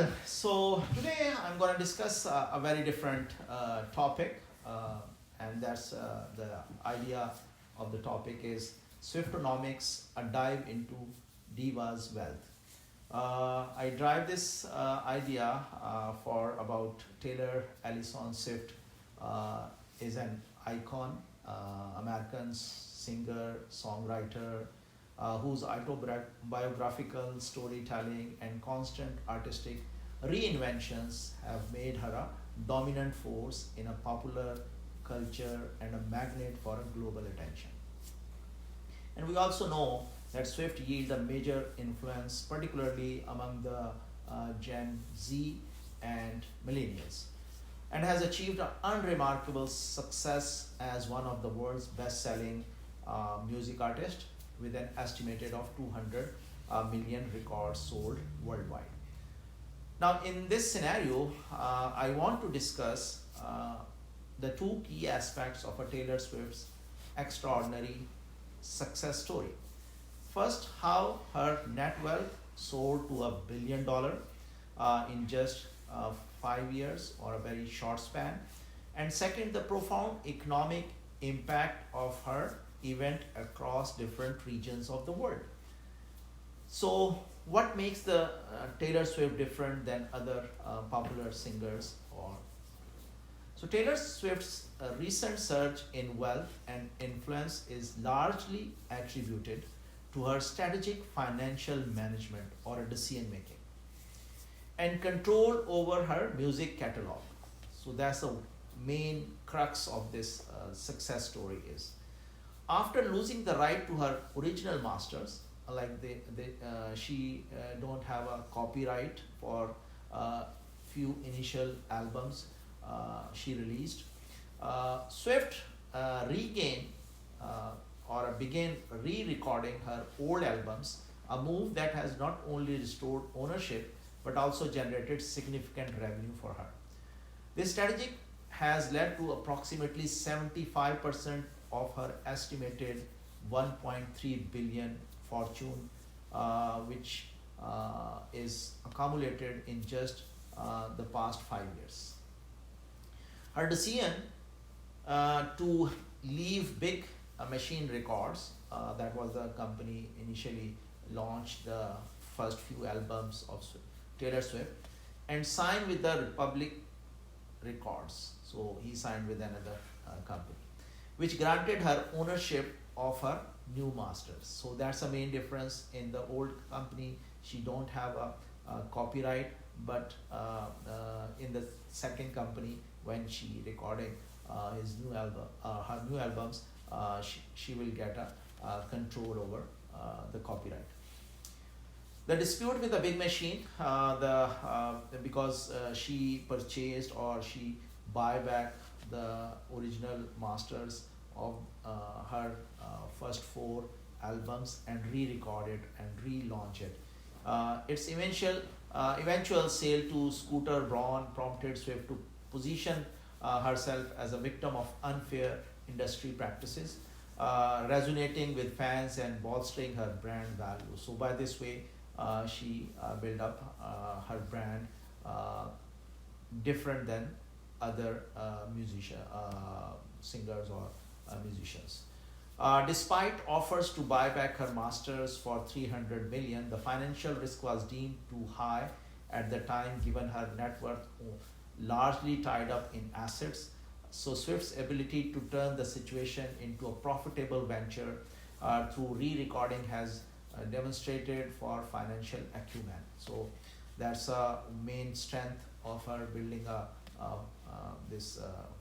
Well, so today I'm going to discuss a very different topic, and that's the idea of the topic is Swiftonomics, a dive into Diva's wealth. I drive this idea for about Taylor Allison Swift is an icon, American singer, songwriter, whose autobiographical storytelling and constant artistic reinventions have made her a dominant force in a popular culture and a magnet for a global attention. And we also know that Swift yields a major influence, particularly among the Gen Z and millennials, and has achieved an unremarkable success as one of the world's best-selling music artists with an estimated of 200 million records sold worldwide. Now, in this scenario, I want to discuss the two key aspects of a Taylor Swift's extraordinary success story. First, how her net wealth soared to $1 billion in just 5 years or a very short span. And second, the profound economic impact of her event across different regions of the world. So, what makes the Taylor Swift different than other popular singers? So Taylor Swift's recent surge in wealth and influence is largely attributed to her strategic financial management or a decision making and control over her music catalog. So that's the main crux of this success story is. After losing the right to her original masters, she don't have a copyright for few initial albums she released. Swift regained or began re-recording her old albums, a move that has not only restored ownership but also generated significant revenue for her. This strategy has led to approximately 75% of her estimated 1.3 billion fortune, which is accumulated in just the past 5 years. Her decision to leave Big Machine Records, that was the company initially launched the first few albums of Taylor Swift, and signed with the Republic Records. So he signed with another company, which granted her ownership of her new masters. So that's the main difference. In the old company, she don't have a copyright, but in the second company, when she recording his new album, her new albums, she will get a control over the copyright. The dispute with the Big Machine, because she purchased or she buy back the original masters of her first four albums and re-record it and relaunch it. Its eventual sale to Scooter Braun prompted Swift to position herself as a victim of unfair industry practices, resonating with fans and bolstering her brand value. So by this way, she built up her brand different than other singers or musicians. Despite offers to buy back her masters for 300 million, the financial risk was deemed too high at the time given her net worth largely tied up in assets. So Swift's ability to turn the situation into a profitable venture through re-recording has demonstrated for financial acumen. So that's a main strength of her building this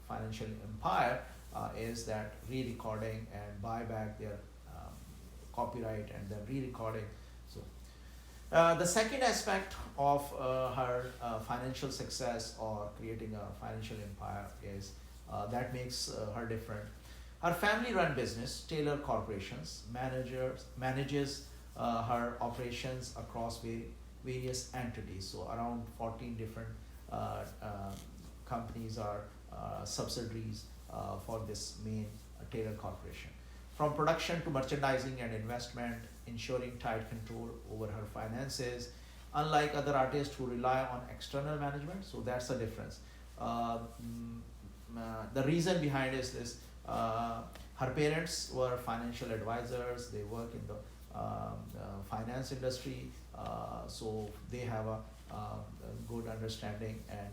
financial empire, is that re-recording and buy back their copyright and then re-recording. So the second aspect of her financial success or creating a financial empire is that makes her different. Her family-run business, Taylor Corporations, manages her operations across various entities. So around 14 different companies are subsidiaries for this main Taylor Corporation. From production to merchandising and investment, ensuring tight control over her finances unlike other artists who rely on external management. So that's the difference. The reason behind is this: her parents were financial advisors. They work in the finance industry, so they have a good understanding, and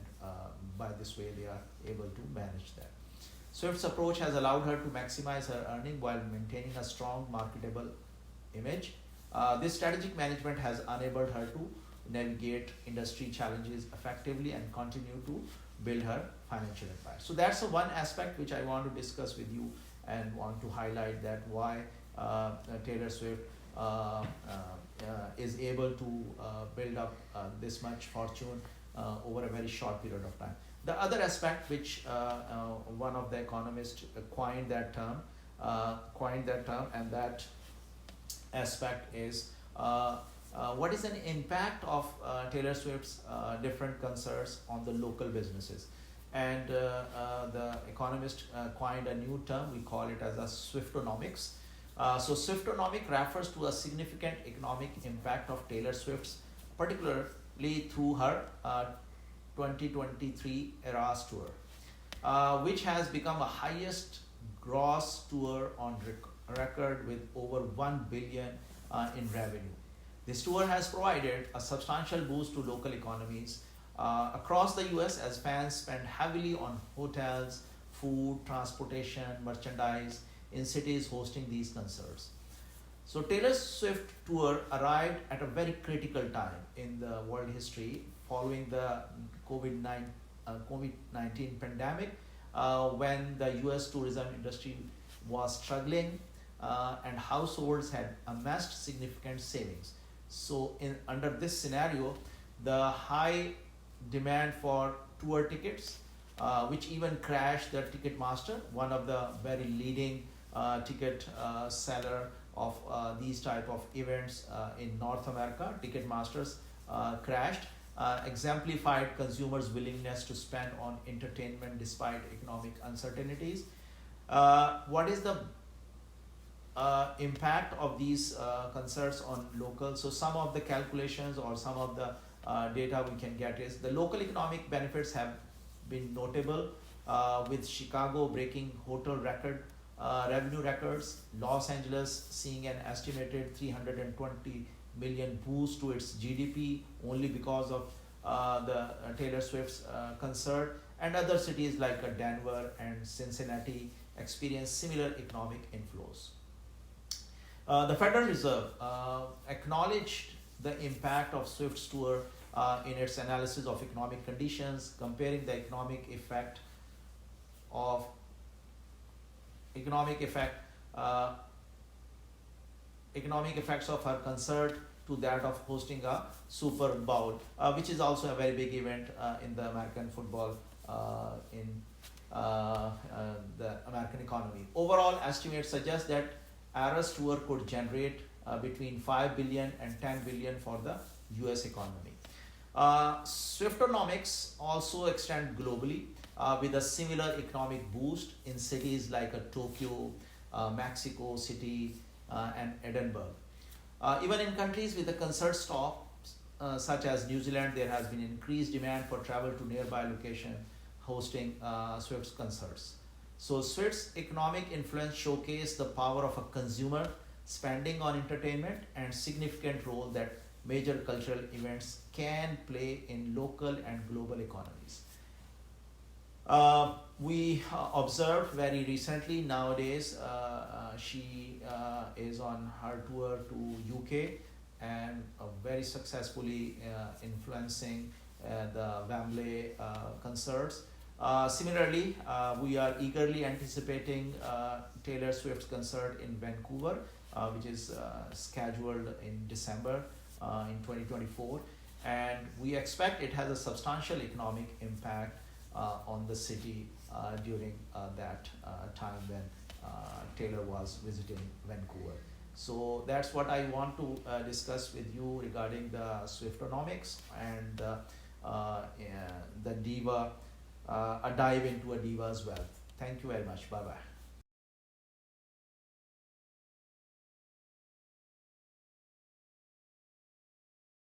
by this way they are able to manage that. Swift's approach has allowed her to maximize her earning while maintaining a strong marketable image. This strategic management has enabled her to navigate industry challenges effectively and continue to build her financial empire. So that's the one aspect which I want to discuss with you and want to highlight, that why Taylor Swift is able to build up this much fortune over a very short period of time. The other aspect which one of the economists coined that term, and that aspect is what is an impact of Taylor Swift's different concerts on the local businesses. And the economist coined a new term, we call it as a Swiftonomics. So Swiftonomics refers to a significant economic impact of Taylor Swift's, particularly through her 2023 Eras tour, which has become a highest gross tour on record with over 1 billion in revenue. This tour has provided a substantial boost to local economies across the US as fans spend heavily on hotels, food, transportation, merchandise in cities hosting these concerts. So Taylor Swift tour arrived at a very critical time in the world history following the COVID-19 pandemic, when the US tourism industry was struggling and households had amassed significant savings. So under this scenario, the high demand for tour tickets, which even crashed the Ticketmaster, one of the very leading ticket seller of these type of events in North America. Ticketmasters crashed, exemplified consumers' willingness to spend on entertainment despite economic uncertainties. What is the impact of these concerts on local? So some of the calculations or some of the data we can get is the local economic benefits have been notable, with Chicago breaking hotel revenue records, Los Angeles seeing an estimated 320 million boost to its GDP only because of the Taylor Swift's concert, and other cities like Denver and Cincinnati experience similar economic inflows. The Federal Reserve acknowledged the impact of Swift's tour in its analysis of economic conditions, comparing the economic effects of her concert to that of hosting a Super Bowl, which is also a very big event in the American football, in the American economy. Overall, estimates suggest that Eras tour could generate between 5 billion and 10 billion for the US economy. Swiftonomics also extend globally with a similar economic boost in cities like Tokyo, Mexico City, and Edinburgh. Even in countries with the concert stops, such as New Zealand, there has been increased demand for travel to nearby location hosting Swift's concerts. So Swift's economic influence showcased the power of a consumer spending on entertainment and significant role that major cultural events can play in local and global economies. We observed very recently, nowadays she is on her tour to UK and very successfully influencing the Wembley concerts. Similarly, we are eagerly anticipating Taylor Swift's concert in Vancouver, which is scheduled in December in 2024, and we expect it has a substantial economic impact on the city during that time when Taylor was visiting Vancouver. So that's what I want to discuss with you regarding the Swiftonomics and the Diva, a dive into a Diva's wealth. Thank you very much. Bye bye.